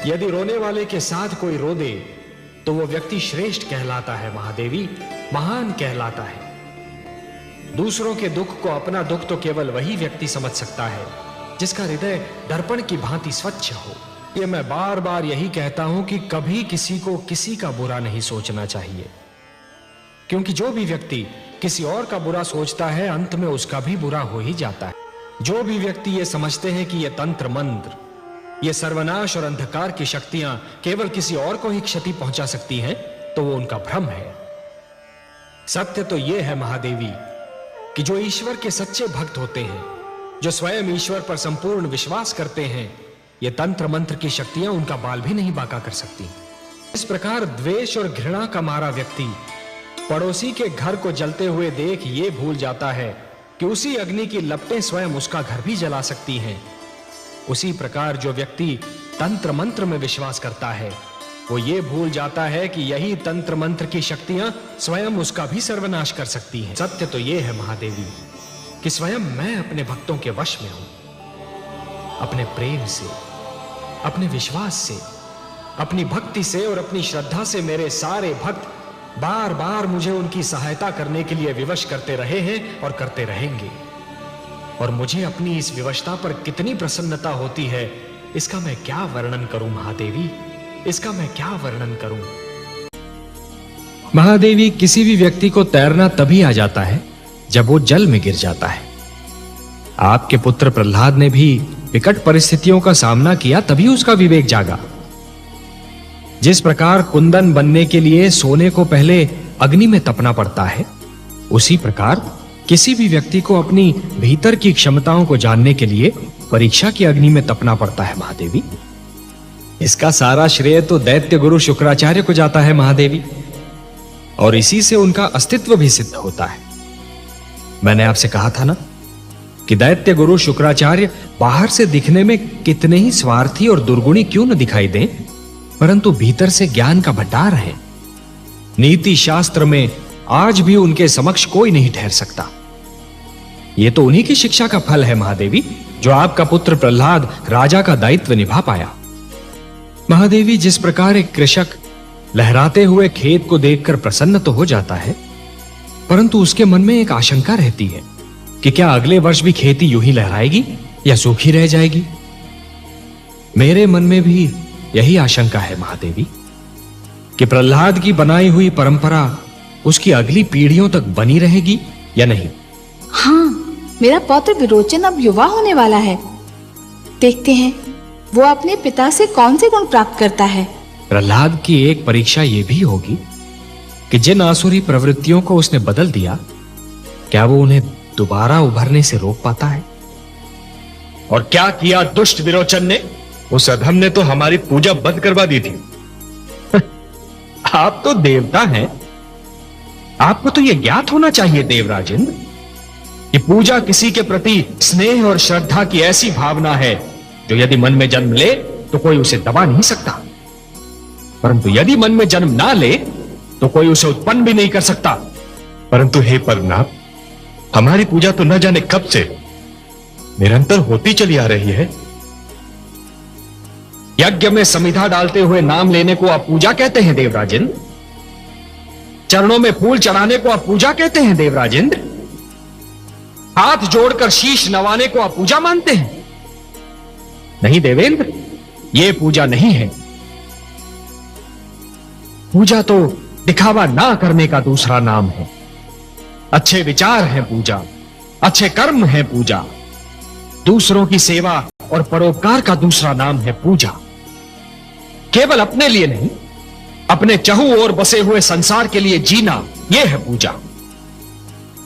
यदि रोने वाले के साथ कोई रो दे तो वो व्यक्ति श्रेष्ठ कहलाता है महादेवी, महान कहलाता है। दूसरों के दुख को अपना दुख तो केवल वही व्यक्ति समझ सकता है जिसका हृदय दर्पण की भांति स्वच्छ हो। ये मैं बार बार यही कहता हूं कि कभी किसी को किसी का बुरा नहीं सोचना चाहिए, क्योंकि जो भी व्यक्ति किसी और का बुरा सोचता है अंत में उसका भी बुरा हो ही जाता है। जो भी व्यक्ति ये समझते हैं कि ये तंत्र मंत्र, ये सर्वनाश और अंधकार की शक्तियां केवल किसी और को ही क्षति पहुंचा सकती हैं, तो वो उनका भ्रम है। सत्य तो ये है महादेवी कि जो ईश्वर के सच्चे भक्त होते हैं, जो स्वयं ईश्वर पर संपूर्ण विश्वास करते हैं, ये तंत्र मंत्र की शक्तियां उनका बाल भी नहीं बांका कर सकती। इस प्रकार द्वेष और घृणा का मारा व्यक्ति पड़ोसी के घर को जलते हुए देख ये भूल जाता है कि उसी अग्नि की लपटें स्वयं उसका घर भी जला सकती हैं। उसी प्रकार जो व्यक्ति तंत्र मंत्र में विश्वास करता है वो ये भूल जाता है कि यही तंत्र मंत्र की शक्तियां स्वयं उसका भी सर्वनाश कर सकती हैं। सत्य तो ये है महादेवी कि स्वयं मैं अपने भक्तों के वश में हूं। अपने प्रेम से, अपने विश्वास से, अपनी भक्ति से और अपनी श्रद्धा से मेरे सारे भक्त बार बार मुझे उनकी सहायता करने के लिए विवश करते रहे हैं और करते रहेंगे। और मुझे अपनी इस विवशता पर कितनी प्रसन्नता होती है, इसका मैं क्या वर्णन करूं महादेवी, इसका मैं क्या वर्णन करूं। महादेवी, किसी भी व्यक्ति को तैरना तभी आ जाता है जब वो जल में गिर जाता है। आपके पुत्र प्रहलाद ने भी विकट परिस्थितियों का सामना किया, तभी उसका विवेक जागा। जिस प्रकार कुंदन बनने के लिए सोने को पहले अग्नि में तपना पड़ता है, उसी प्रकार किसी भी व्यक्ति को अपनी भीतर की क्षमताओं को जानने के लिए परीक्षा की अग्नि में तपना पड़ता है महादेवी। इसका सारा श्रेय तो दैत्य गुरु शुक्राचार्य को जाता है महादेवी, और इसी से उनका अस्तित्व भी सिद्ध होता है। मैंने आपसे कहा था ना कि दैत्य गुरु शुक्राचार्य बाहर से दिखने में कितने ही स्वार्थी और दुर्गुणी क्यों न दिखाई दें, परंतु भीतर से ज्ञान का भंडार है। नीति शास्त्र में आज भी उनके समक्ष कोई नहीं ठहर सकता। यह तो उन्हीं की शिक्षा का फल है महादेवी, जो आपका पुत्र प्रहलाद राजा का दायित्व निभा पाया। महादेवी, जिस प्रकार एक कृषक लहराते हुए खेत को देखकर प्रसन्न तो हो जाता है, परंतु उसके मन में एक आशंका रहती है कि क्या अगले वर्ष भी खेती यूं ही लहराएगी या सूखी रह जाएगी। मेरे मन में भी यही आशंका है महादेवी कि प्रहलाद की बनाई हुई परंपरा उसकी अगली पीढ़ियों तक बनी रहेगी या नहीं। हाँ, मेरा पौत्र विरोचन अब युवा होने वाला है। देखते हैं वो अपने पिता से कौन से गुण प्राप्त करता है। प्रहलाद की एक परीक्षा यह भी होगी कि जिन आसुरी प्रवृत्तियों को उसने बदल दिया, क्या वो उन्हें दोबारा उभरने से रोक पाता है। और क्या किया दुष्ट विरोचन ने? उस अधम ने तो हमारी पूजा बंद करवा दी थी। आप तो देवता हैं, आपको तो यह ज्ञात होना चाहिए देवराजेंद्र कि पूजा किसी के प्रति स्नेह और श्रद्धा की ऐसी भावना है जो यदि मन में जन्म ले तो कोई उसे दबा नहीं सकता, परंतु यदि मन में जन्म ना ले तो कोई उसे उत्पन्न भी नहीं कर सकता। परंतु हे परमनाथ, हमारी पूजा तो न जाने कब से निरंतर होती चली आ रही है। यज्ञ में समिधा डालते हुए नाम लेने को आप पूजा कहते हैं देवराजेंद्र? चरणों में फूल चढ़ाने को आप पूजा कहते हैं देवराजेंद्र? हाथ जोड़कर शीश नवाने को आप पूजा मानते हैं? नहीं देवेंद्र, यह पूजा नहीं है। पूजा तो दिखावा ना करने का दूसरा नाम है। अच्छे विचार है पूजा, अच्छे कर्म है पूजा, दूसरों की सेवा और परोपकार का दूसरा नाम है पूजा। केवल अपने लिए नहीं, अपने चहु ओर बसे हुए संसार के लिए जीना, यह है पूजा।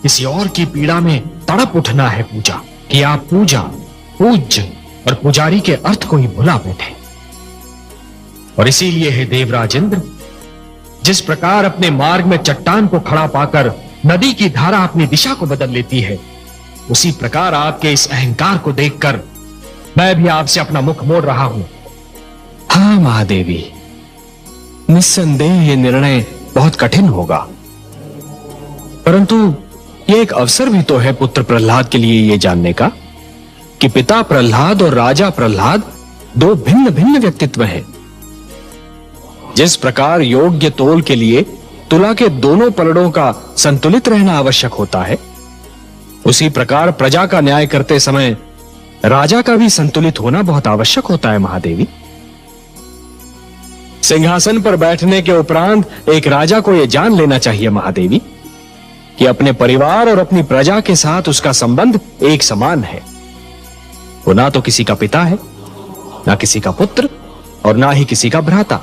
किसी और की पीड़ा में तड़प उठना है पूजा, कि आप पूजा, पूज्य और पुजारी के अर्थ को ही भुला बैठे। और इसीलिए है देवराजेंद्र, जिस प्रकार अपने मार्ग में चट्टान को खड़ा पाकर नदी की धारा अपनी दिशा को बदल लेती है, उसी प्रकार आपके इस अहंकार को देखकर मैं भी आपसे अपना मुख मोड़ रहा हूं। हाँ महादेवी, निस्संदेह यह निर्णय बहुत कठिन होगा, परंतु यह एक अवसर भी तो है पुत्र प्रहलाद के लिए यह जानने का कि पिता प्रहलाद और राजा प्रहलाद दो भिन्न भिन्न व्यक्तित्व हैं। जिस प्रकार योग्य तोल के लिए तुला के दोनों पलड़ों का संतुलित रहना आवश्यक होता है, उसी प्रकार प्रजा का न्याय करते समय राजा का भी संतुलित होना बहुत आवश्यक होता है महादेवी। सिंहासन पर बैठने के उपरांत एक राजा को यह जान लेना चाहिए महादेवी कि अपने परिवार और अपनी प्रजा के साथ उसका संबंध एक समान है। वो ना तो किसी का पिता है, ना किसी का पुत्र और ना ही किसी का भ्राता।